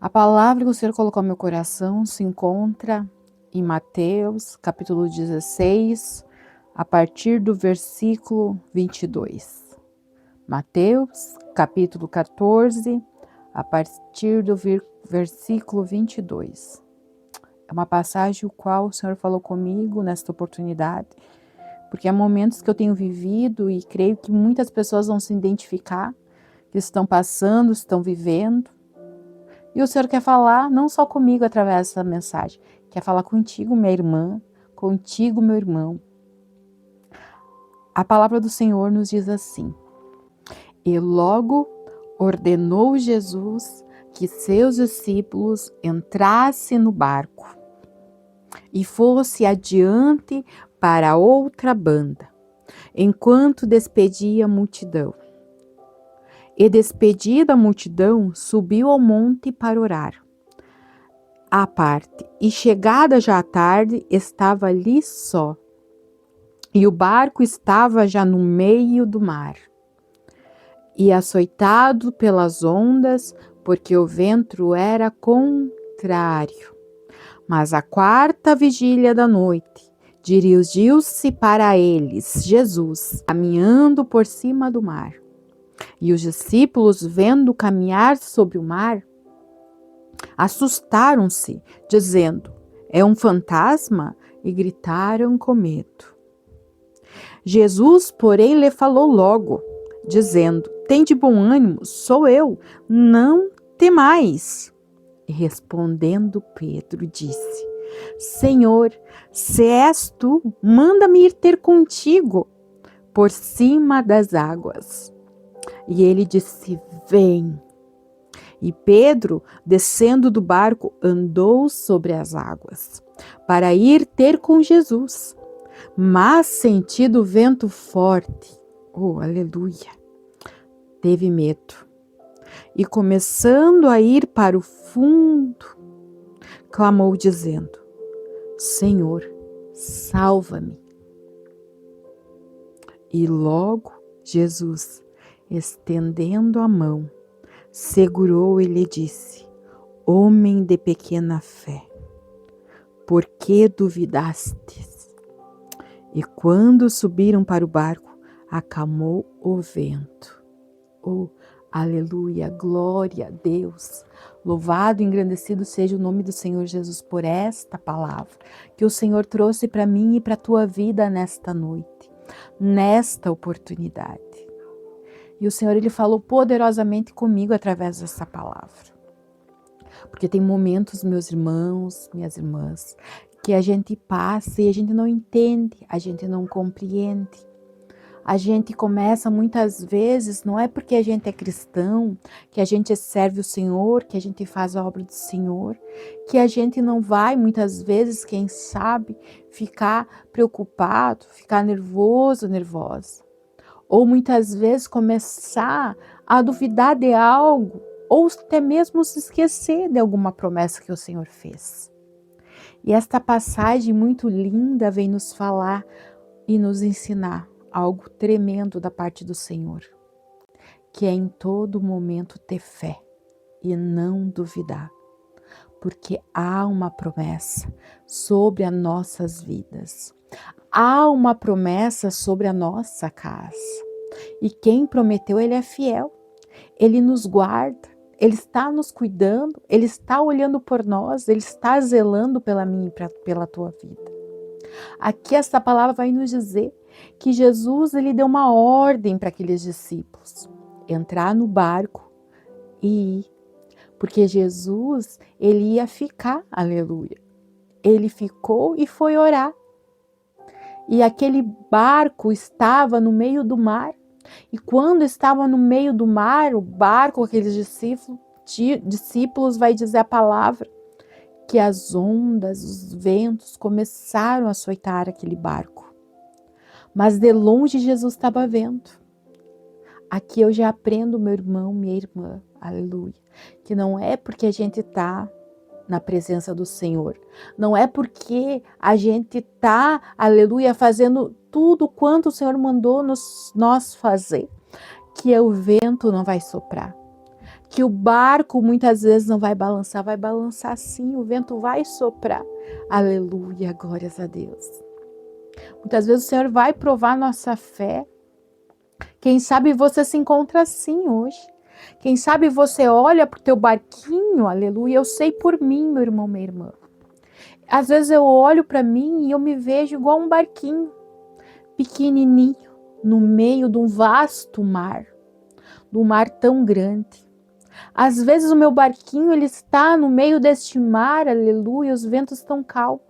A palavra que o Senhor colocou no meu coração se encontra em Mateus, capítulo 16, a partir do versículo 22. Mateus, capítulo 14, a partir do versículo 22. É uma passagem o qual o Senhor falou comigo nesta oportunidade, porque há momentos que eu tenho vivido e creio que muitas pessoas vão se identificar, que estão passando, estão vivendo. E o Senhor quer falar não só comigo através dessa mensagem, quer falar contigo, minha irmã, contigo, meu irmão. A palavra do Senhor nos diz assim: E logo ordenou Jesus que seus discípulos entrassem no barco e fosse adiante para outra banda, enquanto despedia a multidão. E despedida a multidão, subiu ao monte para orar à parte, e chegada já a tarde, estava ali só, e o barco estava já no meio do mar, e açoitado pelas ondas, porque o vento era contrário. Mas à quarta vigília da noite, dirigiu-se para eles Jesus, caminhando por cima do mar. E os discípulos, vendo caminhar sobre o mar, assustaram-se, dizendo: É um fantasma? E gritaram com medo. Jesus, porém, lhe falou logo, dizendo: Tende bom ânimo, sou eu, não temais. E respondendo Pedro, disse: Senhor, se és tu, manda-me ir ter contigo por cima das águas. E ele disse: Vem. E Pedro, descendo do barco, andou sobre as águas, para ir ter com Jesus. Mas, sentindo o vento forte, aleluia, teve medo. E começando a ir para o fundo, clamou dizendo: Senhor, salva-me. E logo Jesus, estendendo a mão, segurou e lhe disse: Homem de pequena fé, por que duvidastes? E quando subiram para o barco, acalmou o vento. Aleluia, glória a Deus. Louvado e engrandecido seja o nome do Senhor Jesus por esta palavra que o Senhor trouxe para mim e para a tua vida nesta noite, nesta oportunidade. E o Senhor, Ele falou poderosamente comigo através dessa palavra. Porque tem momentos, meus irmãos, minhas irmãs, que a gente passa e a gente não entende, a gente não compreende. A gente começa muitas vezes, não é porque a gente é cristão, que a gente serve o Senhor, que a gente faz a obra do Senhor, que a gente não vai muitas vezes, quem sabe, ficar preocupado, ficar nervoso, nervosa. Ou muitas vezes começar a duvidar de algo, ou até mesmo se esquecer de alguma promessa que o Senhor fez. E esta passagem muito linda vem nos falar e nos ensinar algo tremendo da parte do Senhor, que é em todo momento ter fé e não duvidar, porque há uma promessa sobre as nossas vidas, há uma promessa sobre a nossa casa, e quem prometeu, Ele é fiel, Ele nos guarda, Ele está nos cuidando, Ele está olhando por nós, Ele está zelando pela minha e pela tua vida. Aqui essa palavra vai nos dizer que Jesus, Ele deu uma ordem para aqueles discípulos, entrar no barco e ir, porque Jesus, Ele ia ficar, aleluia. Ele ficou e foi orar. E aquele barco estava no meio do mar. E quando estava no meio do mar, o barco, aqueles discípulos, vai dizer a palavra, que as ondas, os ventos começaram a açoitar aquele barco. Mas de longe Jesus estava vendo. Aqui eu já aprendo, meu irmão, minha irmã, aleluia, que não é porque a gente está na presença do Senhor, não é porque a gente está, aleluia, fazendo tudo quanto o Senhor mandou nós fazer, que o vento não vai soprar, que o barco muitas vezes não vai balançar sim, o vento vai soprar. Aleluia, glórias a Deus. Muitas vezes o Senhor vai provar nossa fé. Quem sabe você se encontra assim hoje. Quem sabe você olha para o teu barquinho, aleluia. Eu sei por mim, meu irmão, minha irmã. Às vezes eu olho para mim e eu me vejo igual um barquinho, pequenininho, no meio de um vasto mar, de um mar tão grande. Às vezes o meu barquinho ele está no meio deste mar, aleluia, os ventos estão calmos.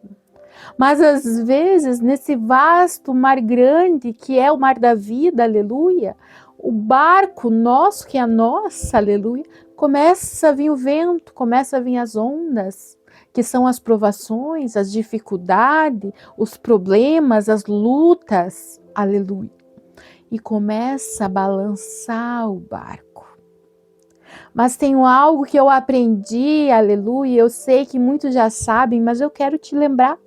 Mas às vezes nesse vasto mar grande que é o mar da vida, aleluia, o barco nosso, que é nosso, aleluia, começa a vir o vento, começa a vir as ondas, que são as provações, as dificuldades, os problemas, as lutas, aleluia. E começa a balançar o barco. Mas tem algo que eu aprendi, aleluia, eu sei que muitos já sabem, mas eu quero te lembrar.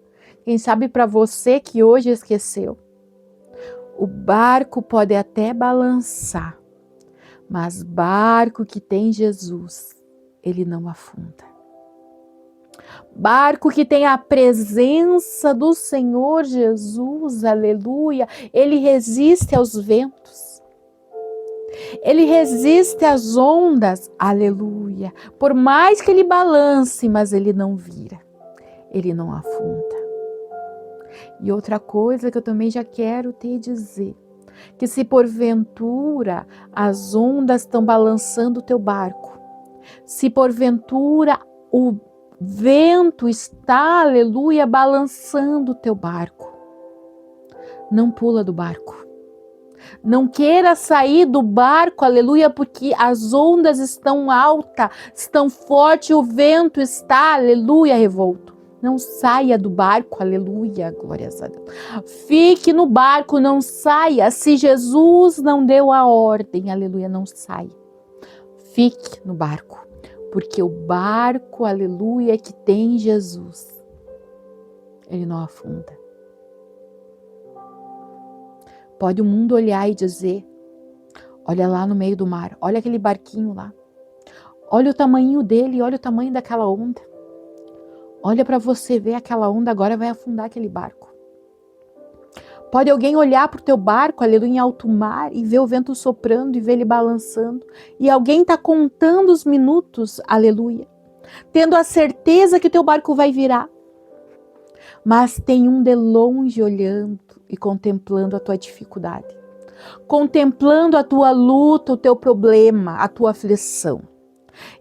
Quem sabe para você que hoje esqueceu. O barco pode até balançar, mas barco que tem Jesus, ele não afunda. Barco que tem a presença do Senhor Jesus, aleluia, ele resiste aos ventos. Ele resiste às ondas, aleluia. Por mais que ele balance, mas ele não vira, ele não afunda. E outra coisa que eu também já quero te dizer, que se porventura as ondas estão balançando o teu barco, se porventura o vento está, aleluia, balançando o teu barco, não pula do barco. Não queira sair do barco, aleluia, porque as ondas estão altas, estão fortes, o vento está, aleluia, revolto. Não saia do barco, aleluia, glórias a Deus. Fique no barco, não saia. Se Jesus não deu a ordem, aleluia, não saia. Fique no barco, porque o barco, aleluia, que tem Jesus, ele não afunda. Pode o mundo olhar e dizer, olha lá no meio do mar, olha aquele barquinho lá. Olha o tamanho dele, olha o tamanho daquela onda. Olha para você ver aquela onda, agora vai afundar aquele barco. Pode alguém olhar para o teu barco, aleluia, em alto mar e ver o vento soprando e ver ele balançando. E alguém está contando os minutos, aleluia, tendo a certeza que o teu barco vai virar. Mas tem um de longe olhando e contemplando a tua dificuldade. Contemplando a tua luta, o teu problema, a tua aflição.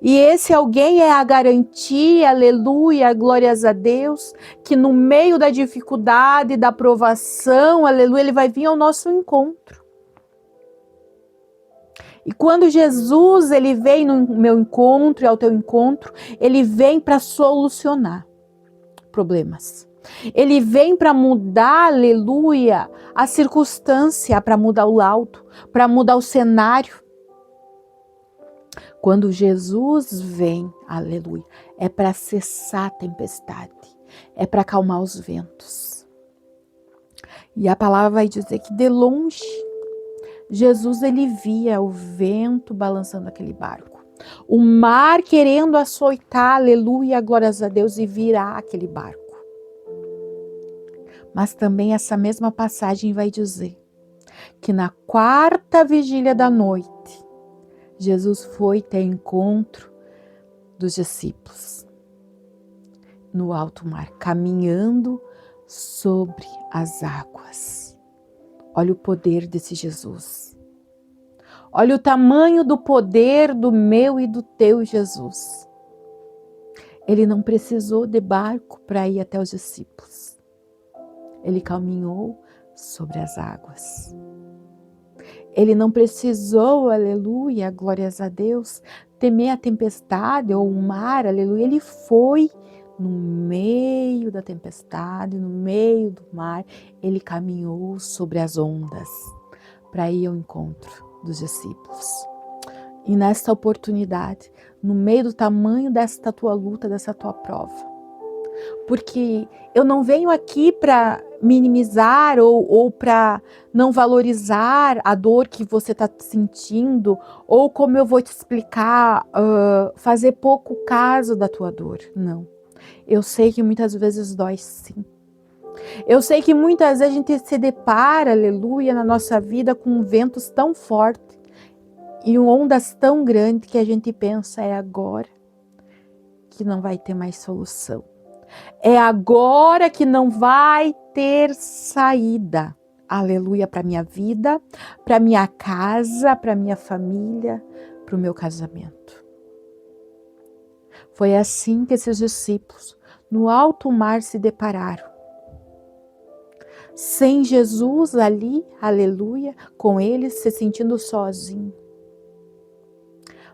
E esse alguém é a garantia, aleluia, glórias a Deus, que no meio da dificuldade, da provação, aleluia, ele vai vir ao nosso encontro. E quando Jesus, ele vem no meu encontro e ao teu encontro, ele vem para solucionar problemas. Ele vem para mudar, aleluia, a circunstância, para mudar o laudo, para mudar o cenário. Quando Jesus vem, aleluia, é para cessar a tempestade, é para acalmar os ventos. E a palavra vai dizer que de longe, Jesus ele via o vento balançando aquele barco. O mar querendo açoitar, aleluia, glórias a Deus, e virar aquele barco. Mas também essa mesma passagem vai dizer que na quarta vigília da noite, Jesus foi ter encontro dos discípulos no alto mar, caminhando sobre as águas. Olha o poder desse Jesus. Olha o tamanho do poder do meu e do teu Jesus. Ele não precisou de barco para ir até os discípulos. Ele caminhou sobre as águas. Ele não precisou, aleluia, glórias a Deus, temer a tempestade ou o mar, aleluia. Ele foi no meio da tempestade, no meio do mar. Ele caminhou sobre as ondas para ir ao encontro dos discípulos. E nesta oportunidade, no meio do tamanho desta tua luta, dessa tua prova, porque eu não venho aqui para minimizar ou para não valorizar a dor que você está sentindo, ou como eu vou te explicar, fazer pouco caso da tua dor. Não. Eu sei que muitas vezes dói sim. Eu sei que muitas vezes a gente se depara, aleluia, na nossa vida com ventos tão fortes e ondas tão grandes que a gente pensa, é agora que não vai ter mais solução. É agora que não vai ter saída. Aleluia, para minha vida, para minha casa, para minha família, para o meu casamento. Foi assim que esses discípulos no alto mar se depararam. Sem Jesus ali, aleluia, com eles se sentindo sozinho.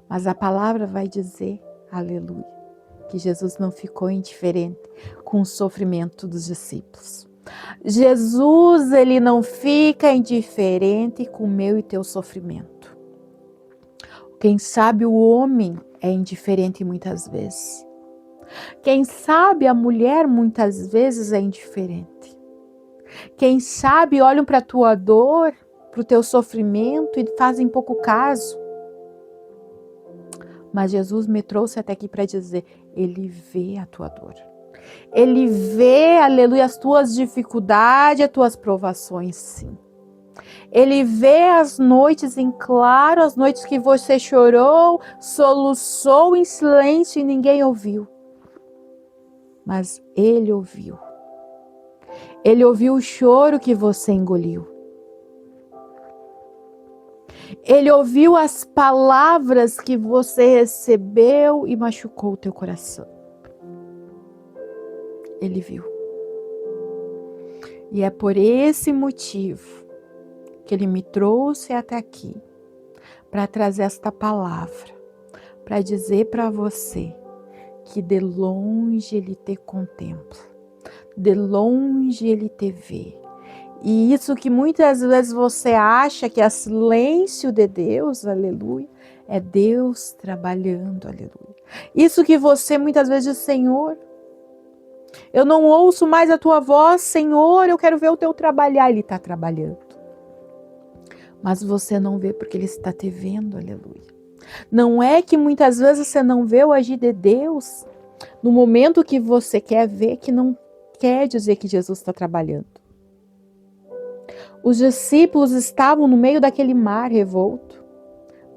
Mas a palavra vai dizer, aleluia, que Jesus não ficou indiferente com o sofrimento dos discípulos. Jesus, ele não fica indiferente com o meu e teu sofrimento. Quem sabe o homem é indiferente muitas vezes. Quem sabe a mulher muitas vezes é indiferente. Quem sabe olham para a tua dor, para o teu sofrimento e fazem pouco caso. Mas Jesus me trouxe até aqui para dizer, ele vê a tua dor. Ele vê, aleluia, as tuas dificuldades, as tuas provações, sim. Ele vê as noites em claro, as noites que você chorou, soluçou em silêncio e ninguém ouviu. Mas ele ouviu. Ele ouviu o choro que você engoliu. Ele ouviu as palavras que você recebeu e machucou o teu coração. Ele viu. E é por esse motivo que ele me trouxe até aqui, para trazer esta palavra, para dizer para você que de longe ele te contempla, de longe ele te vê. E isso que muitas vezes você acha que é silêncio de Deus, aleluia, é Deus trabalhando, aleluia. Isso que você muitas vezes diz, Senhor, eu não ouço mais a tua voz, Senhor, eu quero ver o teu trabalhar. Ele está trabalhando. Mas você não vê porque ele está te vendo, aleluia. Não é que muitas vezes você não vê o agir de Deus no momento que você quer ver, que não quer dizer que Jesus está trabalhando. Os discípulos estavam no meio daquele mar revolto,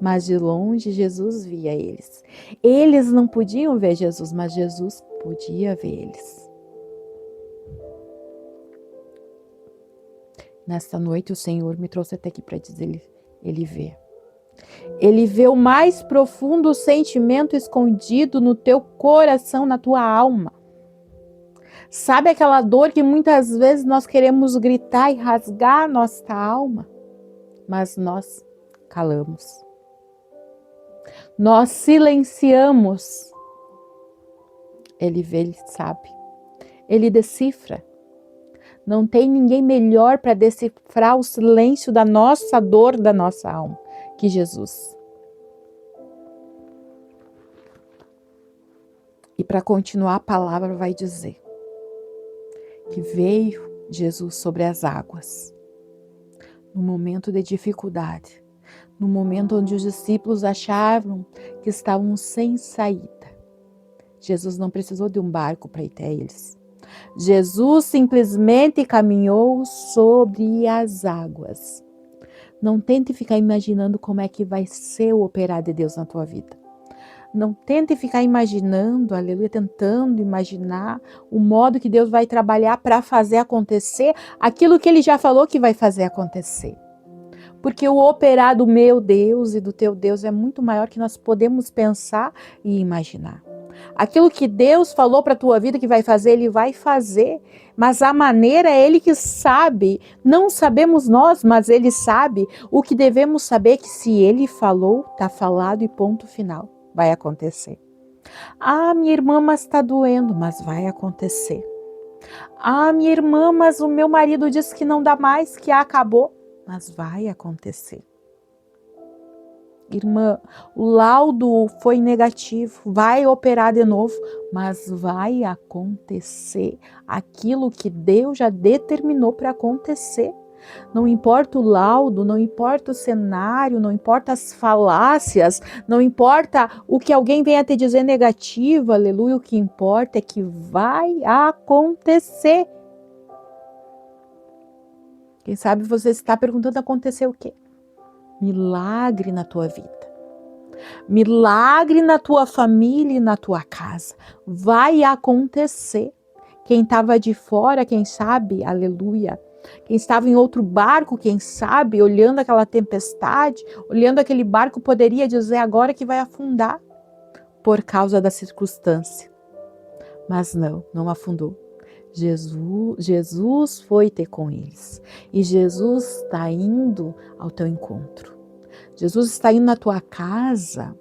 mas de longe Jesus via eles. Eles não podiam ver Jesus, mas Jesus podia ver eles. Nesta noite o Senhor me trouxe até aqui para dizer, ele vê. Ele vê o mais profundo sentimento escondido no teu coração, na tua alma. Sabe aquela dor que muitas vezes nós queremos gritar e rasgar nossa alma? Mas nós calamos. Nós silenciamos. Ele vê, ele sabe. Ele decifra. Não tem ninguém melhor para decifrar o silêncio da nossa dor, da nossa alma, que Jesus. E para continuar, a palavra vai dizer que veio Jesus sobre as águas, no momento de dificuldade, no momento onde os discípulos achavam que estavam sem saída. Jesus não precisou de um barco para ir até eles. Jesus simplesmente caminhou sobre as águas. Não tente ficar imaginando como é que vai ser o operar de Deus na tua vida. Não tente ficar imaginando, aleluia, tentando imaginar o modo que Deus vai trabalhar para fazer acontecer aquilo que Ele já falou que vai fazer acontecer. Porque o operar do meu Deus e do teu Deus é muito maior que nós podemos pensar e imaginar. Aquilo que Deus falou para a tua vida que vai fazer, Ele vai fazer. Mas a maneira é Ele que sabe. Não sabemos nós, mas Ele sabe. O que devemos saber é que se Ele falou, está falado e ponto final. Vai acontecer. Ah, minha irmã, mas está doendo, mas vai acontecer. Ah, minha irmã, mas o meu marido disse que não dá mais, que acabou, mas vai acontecer. irmã, o laudo foi negativo, vai operar de novo, mas vai acontecer aquilo que Deus já determinou para acontecer. Não importa o laudo, não importa o cenário, não importa as falácias, não importa o que alguém venha te dizer negativo, aleluia, o que importa é que vai acontecer. Quem sabe você está perguntando acontecer o quê? Milagre na tua vida. Milagre na tua família e na tua casa. Vai acontecer. Quem estava de fora, quem sabe, aleluia. Quem estava em outro barco, quem sabe, olhando aquela tempestade, olhando aquele barco, poderia dizer agora que vai afundar por causa da circunstância. Mas não afundou. Jesus foi ter com eles. E Jesus está indo ao teu encontro. Jesus está indo na tua casa.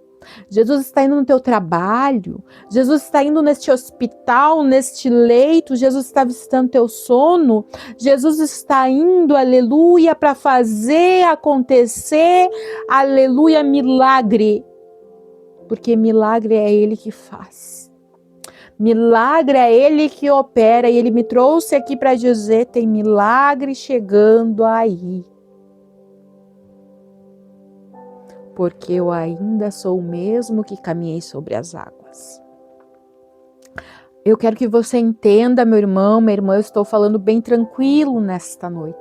Jesus está indo no teu trabalho. Jesus está indo neste hospital, neste leito. Jesus está visitando teu sono. Jesus está indo, aleluia, para fazer acontecer, aleluia, milagre. Porque milagre é Ele que faz. Milagre é Ele que opera. E Ele me trouxe aqui para dizer, tem milagre chegando aí. Porque eu ainda sou o mesmo que caminhei sobre as águas. Eu quero que você entenda, meu irmão, minha irmã, eu estou falando bem tranquilo nesta noite.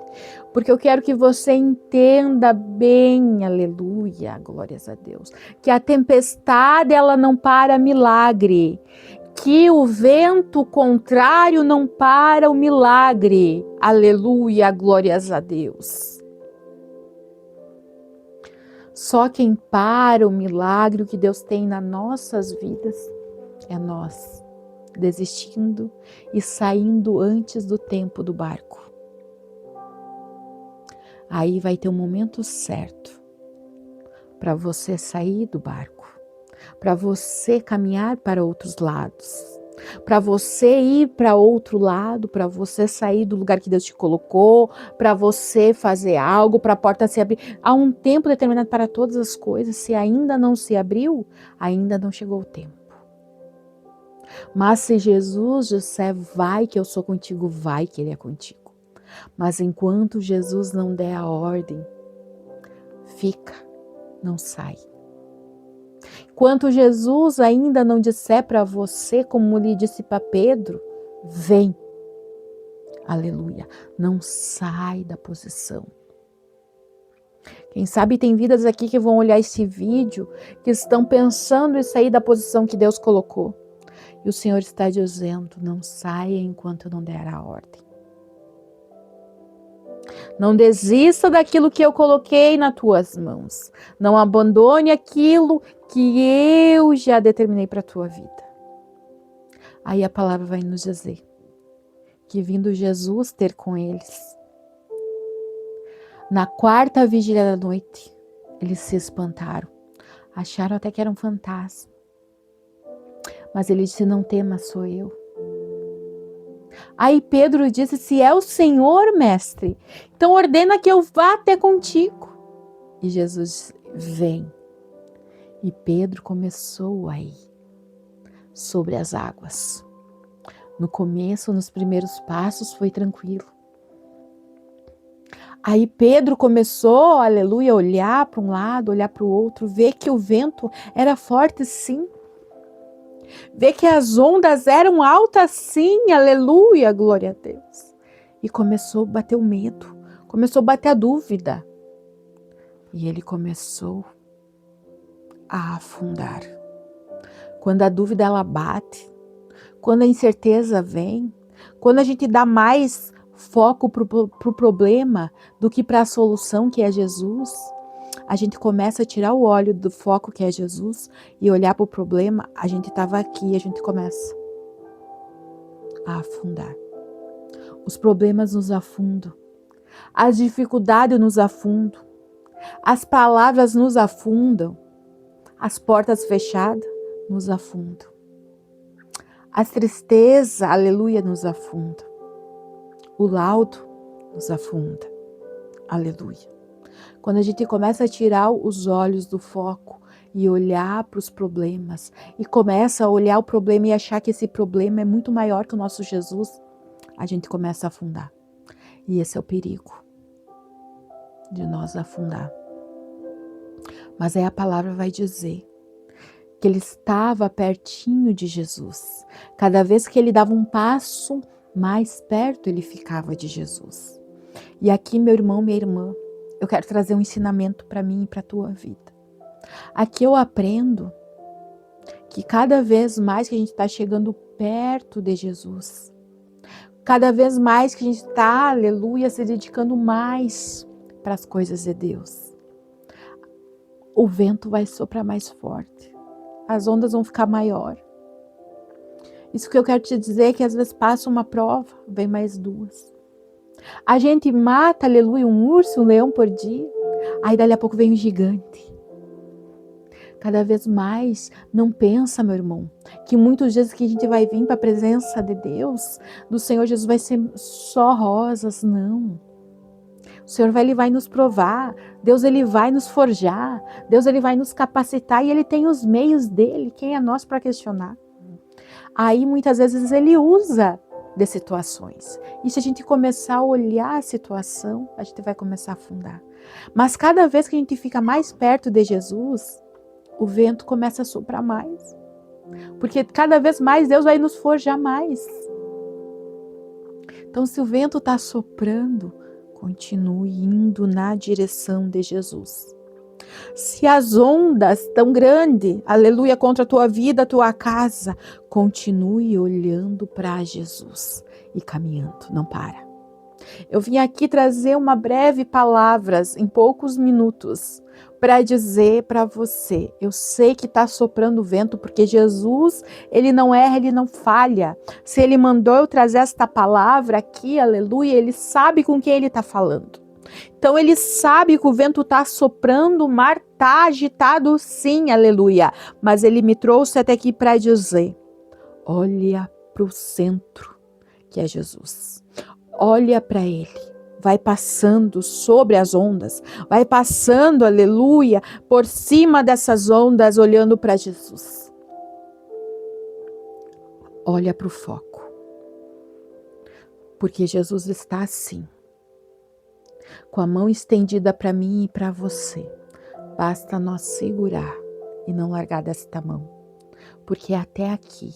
Porque eu quero que você entenda bem, aleluia, glórias a Deus, que a tempestade ela não para milagre. Que o vento contrário não para o milagre. Aleluia, glórias a Deus. Só quem para o milagre que Deus tem nas nossas vidas é nós, desistindo e saindo antes do tempo do barco. Aí vai ter um momento certo para você sair do barco, para você caminhar para outros lados, para você ir para outro lado, para você sair do lugar que Deus te colocou, para você fazer algo, para a porta se abrir. Há um tempo determinado para todas as coisas. Se ainda não se abriu, ainda não chegou o tempo. Mas se Jesus disser, vai que eu sou contigo, vai que Ele é contigo. Mas enquanto Jesus não der a ordem, fica, não sai. Enquanto Jesus ainda não disser para você, como lhe disse para Pedro, vem. Aleluia. Não sai da posição. Quem sabe tem vidas aqui que vão olhar esse vídeo, que estão pensando em sair da posição que Deus colocou. E o Senhor está dizendo, não saia enquanto eu não der a ordem. Não desista daquilo que eu coloquei nas tuas mãos. Não abandone aquilo que eu já determinei para a tua vida. Aí a palavra vai nos dizer que vindo Jesus ter com eles, na quarta vigília da noite, eles se espantaram. Acharam até que era um fantasma. Mas ele disse, não temas, sou eu. Aí Pedro disse, se é o Senhor, mestre, então ordena que eu vá até contigo. E Jesus vem. E Pedro começou a ir sobre as águas. No começo, nos primeiros passos, foi tranquilo. Aí Pedro começou, aleluia, a olhar para um lado, olhar para o outro, ver que o vento era forte sim. Ver que as ondas eram altas sim, aleluia, glória a Deus. E começou a bater o medo, começou a bater a dúvida. E ele começou a afundar. Quando a dúvida ela bate, quando a incerteza vem, quando a gente dá mais foco para o problema do que para a solução que é Jesus, a gente começa a tirar o olho do foco que é Jesus e olhar para o problema, a gente estava aqui e a gente começa a afundar. Os problemas nos afundam, as dificuldades nos afundam, as palavras nos afundam, as portas fechadas nos afundam. A tristeza, aleluia, nos afunda. O laudo nos afunda. Aleluia. Quando a gente começa a tirar os olhos do foco e olhar para os problemas, e começa a olhar o problema e achar que esse problema é muito maior que o nosso Jesus, a gente começa a afundar. E esse é o perigo de nós afundar. Mas aí a palavra vai dizer que ele estava pertinho de Jesus. Cada vez que ele dava um passo mais perto, ele ficava de Jesus. E aqui, meu irmão, minha irmã, eu quero trazer um ensinamento para mim e para a tua vida. Aqui eu aprendo que cada vez mais que a gente está chegando perto de Jesus, cada vez mais que a gente está, aleluia, se dedicando mais para as coisas de Deus, o vento vai soprar mais forte, as ondas vão ficar maior. Isso que eu quero te dizer é que às vezes passa uma prova, vem mais duas. A gente mata, aleluia, um urso, um leão por dia, aí dali a pouco vem um gigante. Cada vez mais, não pensa, meu irmão, que muitos dias que a gente vai vir para a presença de Deus, do Senhor Jesus, vai ser só rosas, não. O Senhor ele vai nos provar, Deus ele vai nos forjar, Deus ele vai nos capacitar e ele tem os meios dele, quem é nós para questionar? Aí muitas vezes ele usa de situações. E se a gente começar a olhar a situação, a gente vai começar a afundar. Mas cada vez que a gente fica mais perto de Jesus, o vento começa a soprar mais. Porque cada vez mais Deus vai nos forjar mais. Então, se o vento está soprando, continue indo na direção de Jesus. Se as ondas estão grandes, aleluia, contra a tua vida, a tua casa, continue olhando para Jesus e caminhando, não para. Eu vim aqui trazer uma breve palavras, em poucos minutos, para dizer para você, eu sei que está soprando vento, porque Jesus, ele não erra, ele não falha. Se ele mandou eu trazer esta palavra aqui, aleluia, ele sabe com quem ele está falando. Então ele sabe que o vento está soprando, o mar está agitado sim, aleluia. Mas ele me trouxe até aqui para dizer, olha para o centro, que é Jesus. Olha para ele, vai passando sobre as ondas, vai passando, aleluia, por cima dessas ondas, olhando para Jesus. Olha para o foco, porque Jesus está assim, com a mão estendida para mim e para você. Basta nós segurar e não largar desta mão, porque até aqui,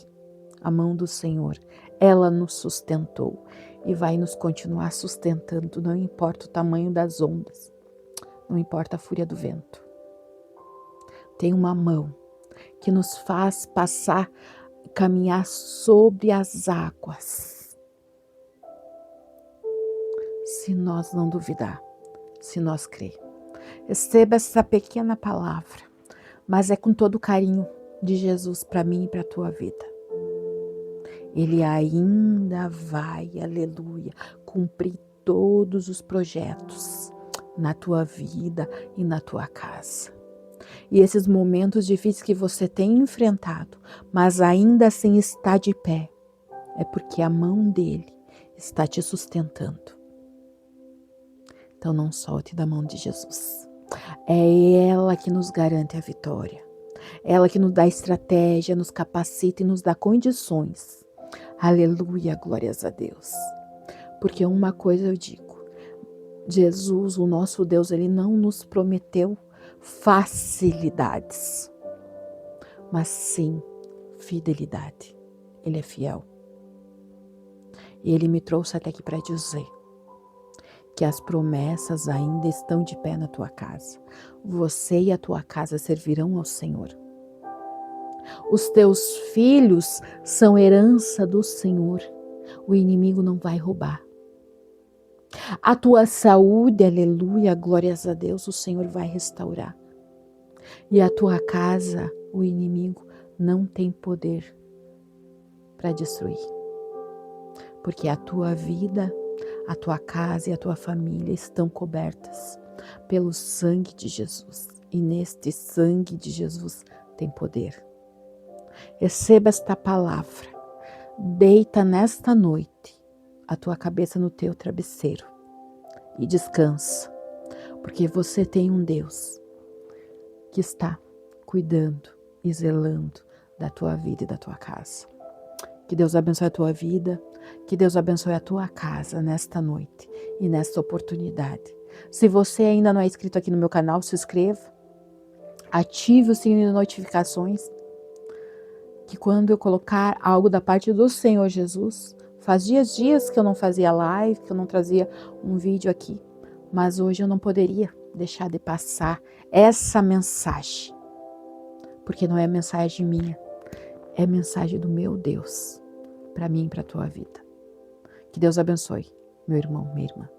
a mão do Senhor, ela nos sustentou. E vai nos continuar sustentando, não importa o tamanho das ondas, não importa a fúria do vento. Tem uma mão que nos faz passar, caminhar sobre as águas. Se nós não duvidar, se nós crer. Receba essa pequena palavra, mas é com todo o carinho de Jesus para mim e para a tua vida. Ele ainda vai, aleluia, cumprir todos os projetos na tua vida e na tua casa. E esses momentos difíceis que você tem enfrentado, mas ainda assim está de pé, é porque a mão dele está te sustentando. Então não solte da mão de Jesus. É ela que nos garante a vitória. Ela que nos dá estratégia, nos capacita e nos dá condições. Aleluia, glórias a Deus. Porque uma coisa eu digo, Jesus, o nosso Deus, ele não nos prometeu facilidades, mas sim fidelidade. Ele é fiel. E ele me trouxe até aqui para dizer que as promessas ainda estão de pé na tua casa. Você e a tua casa servirão ao Senhor. Os teus filhos são herança do Senhor. O inimigo não vai roubar. A tua saúde, aleluia, glórias a Deus, o Senhor vai restaurar. E a tua casa, o inimigo não tem poder para destruir. Porque a tua vida, a tua casa e a tua família estão cobertas pelo sangue de Jesus. E neste sangue de Jesus tem poder. Receba esta palavra, deita nesta noite a tua cabeça no teu travesseiro e descansa, porque você tem um Deus que está cuidando e zelando da tua vida e da tua casa. Que Deus abençoe a tua vida, que Deus abençoe a tua casa nesta noite e nesta oportunidade. Se você ainda não é inscrito aqui no meu canal, se inscreva, ative o sininho de notificações, que quando eu colocar algo da parte do Senhor Jesus, faz dias que eu não fazia live, que eu não trazia um vídeo aqui, mas hoje eu não poderia deixar de passar essa mensagem, porque não é mensagem minha, é mensagem do meu Deus, para mim e para a tua vida. Que Deus abençoe, meu irmão, minha irmã.